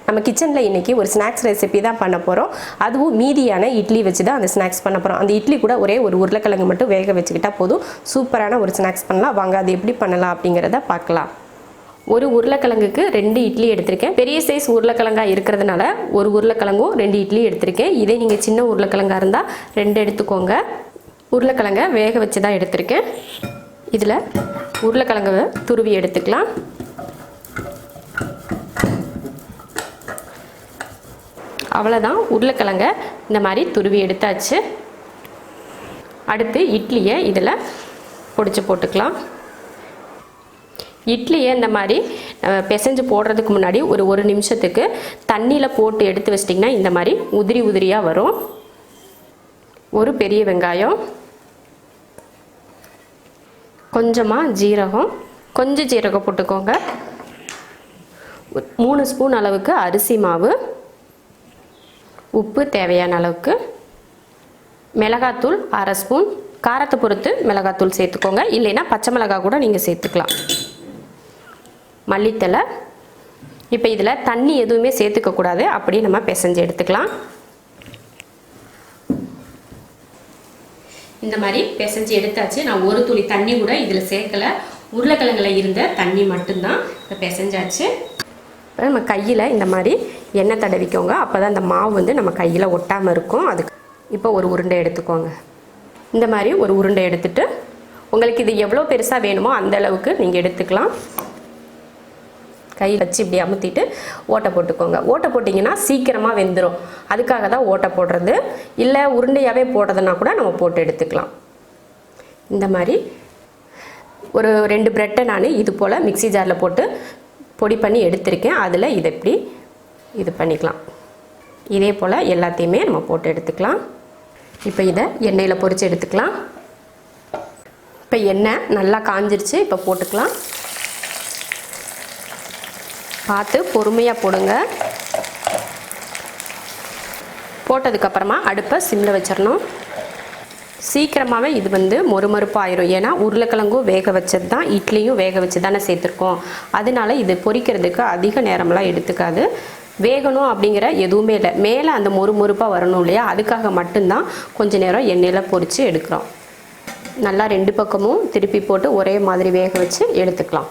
நம்ம கிச்சனில் இன்றைக்கி ஒரு ஸ்நாக்ஸ் ரெசிபி தான் பண்ண போகிறோம். அதுவும் மீதியான இட்லி வச்சு தான் அந்த ஸ்நாக்ஸ் பண்ண போகிறோம். அந்த இட்லி கூட ஒரே ஒரு உருளைக்கிழங்கு மட்டும் வேக வச்சுக்கிட்டால் போதும், சூப்பரான ஒரு ஸ்நாக்ஸ் பண்ணலாம். வாங்க அது எப்படி பண்ணலாம் அப்படிங்கிறத பார்க்கலாம். ஒரு உருளைக்கிழங்குக்கு 2 இட்லி எடுத்திருக்கேன். பெரிய சைஸ் உருளைக்கிழங்காக இருக்கிறதுனால ஒரு உருளைக்கிழங்கும் 2 இட்லி எடுத்திருக்கேன். இதே நீங்கள் சின்ன உருளைக்கிழங்காக இருந்தால் 2 எடுத்துக்கோங்க. உருளைக்கிழங்கை வேக வச்சு தான் எடுத்திருக்கேன். இதில் உருளைக்கிழங்கை துருவி எடுத்துக்கலாம். அவ்வளோதான், உருளைக்கிழங்கை இந்த மாதிரி துருவி எடுத்தாச்சு. அடுத்து இட்லியை இதில் பொடிச்சு போட்டுக்கலாம். இட்லியை இந்த மாதிரி பிசைஞ்சு போடுறதுக்கு முன்னாடி ஒரு நிமிஷத்துக்கு தண்ணியில் போட்டு எடுத்து வச்சிட்டிங்கன்னா இந்த மாதிரி உதிரி உதிரியாக வரும். ஒரு பெரிய வெங்காயம், கொஞ்சமாக ஜீரகம், கொஞ்சம் ஜீரகம் போட்டுக்கோங்க. 3 ஸ்பூன் அளவுக்கு அரிசி மாவு, உப்பு தேவையான அளவுக்கு, மிளகாத்தூள் 1/2 ஸ்பூன், காரத்தை பொறுத்து மிளகாத்தூள் சேர்த்துக்கோங்க, இல்லைன்னா பச்சை மிளகாய் கூட நீங்கள் சேர்த்துக்கலாம், மல்லித்தலை. இப்போ இதில் தண்ணி எதுவுமே சேர்த்துக்கக்கூடாது, அப்படியே நம்ம பிசைஞ்சு எடுத்துக்கலாம். இந்த மாதிரி பிசைஞ்சு எடுத்தாச்சு. நான் ஒரு துளி தண்ணி கூட இதில் சேர்க்கலை, உருளைக்கிழங்குல இருந்த தண்ணி மட்டும்தான். இப்போ பிசைஞ்சாச்சு. இப்போ நம்ம கையில் இந்த மாதிரி எண்ணெய் தடவிக்கோங்க, அப்போ தான் இந்த மாவு வந்து நம்ம கையில் ஒட்டாமல் இருக்கும். அதுக்கு இப்போ ஒரு உருண்டை எடுத்துக்கோங்க. இந்த மாதிரி ஒரு உருண்டை எடுத்துட்டு உங்களுக்கு இது எவ்வளோ பெருசாக வேணுமோ அந்த அளவுக்கு நீங்கள் எடுத்துக்கலாம். கை வச்சு இப்படி அமுத்திட்டு ஓட்டை போட்டுக்கோங்க. ஓட்டை போட்டிங்கன்னா சீக்கிரமாக வெந்துடும், அதுக்காக தான் ஓட்டை போடுறது. இல்லை உருண்டையாகவே போடுறதுனா கூட நம்ம போட்டு எடுத்துக்கலாம். இந்த மாதிரி ஒரு 2 பிரெட்டை நான் இது போல் மிக்ஸி ஜாரில் போட்டு பொடி பண்ணி எடுத்திருக்கேன். அதில் இதை எப்படி இது பண்ணிக்கலாம். இதே போல் எல்லாத்தையுமே நம்ம போட்டு எடுத்துக்கலாம். இப்போ இதை எண்ணெயில் பொரித்து எடுத்துக்கலாம். இப்போ எண்ணெய் நல்லா காஞ்சிருச்சு. இப்போ போட்டுக்கலாம். பார்த்து பொறுமையாக போடுங்க. போட்டதுக்கப்புறமா அடுப்பை சிம்மில் வச்சிடணும். சீக்கிரமாகவே இது வந்து மொறுமொறுப்பாயிரும். ஏன்னா உருளைக்கிழங்கும் வேக வச்சது தான், இட்லியும் வேக வச்சு தானே சேர்த்துருக்கோம். அதனால இது பொரிக்கிறதுக்கு அதிக நேரம்லாம் எடுத்துக்காது. வேகணும் அப்படிங்கிற எதுவுமே இல்லை, மேலே அந்த மொறுமொறுப்பாக வரணும் இல்லையா, அதுக்காக மட்டும்தான் கொஞ்ச நேரம் எண்ணெயில் பொரித்து எடுக்கிறோம். நல்லா 2 பக்கமும் திருப்பி போட்டு ஒரே மாதிரி வேக வச்சு எடுத்துக்கலாம்.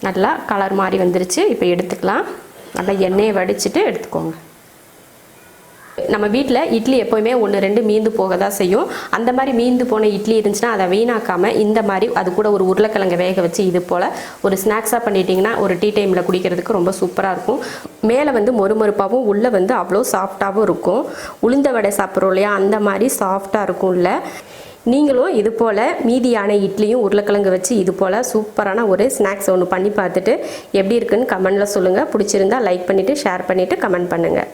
நல்லா கலர் மாதிரி வந்துருச்சு. இப்போ எடுத்துக்கலாம். நல்லா எண்ணெயை வடிச்சிட்டு எடுத்துக்கோங்க. நம்ம வீட்டில் இட்லி எப்போயுமே 1-2 மீந்து போக தான் செய்யும். அந்த மாதிரி மீந்து போன இட்லி இருந்துச்சுன்னா அதை வீணாக்காமல் இந்த மாதிரி அது கூட ஒரு உருளைக்கிழங்கை வேக வச்சு இது போல் ஒரு ஸ்நாக்ஸாக பண்ணிட்டீங்கன்னா ஒரு டீ டைமில் குடிக்கிறதுக்கு ரொம்ப சூப்பராக இருக்கும். மேலே வந்து மொறுமொறுப்பாகவும் உள்ளே வந்து அவ்வளோ சாஃப்டாகவும் இருக்கும். உளுந்த வடை சாப்பிட்றோம் இல்லையா, அந்த மாதிரி சாஃப்டாக இருக்கும். இல்லை நீங்களும் இது போல் மீதியான இட்லியும் உருளைக்கிழங்கு வச்சு இது போல் சூப்பரான ஒரு ஸ்நாக்ஸ் ஒன்று பண்ணி பார்த்துட்டு எப்படி இருக்குன்னு கமெண்டில் சொல்லுங்கள். பிடிச்சிருந்தா லைக் பண்ணிவிட்டு ஷேர் பண்ணிவிட்டு கமெண்ட் பண்ணுங்கள்.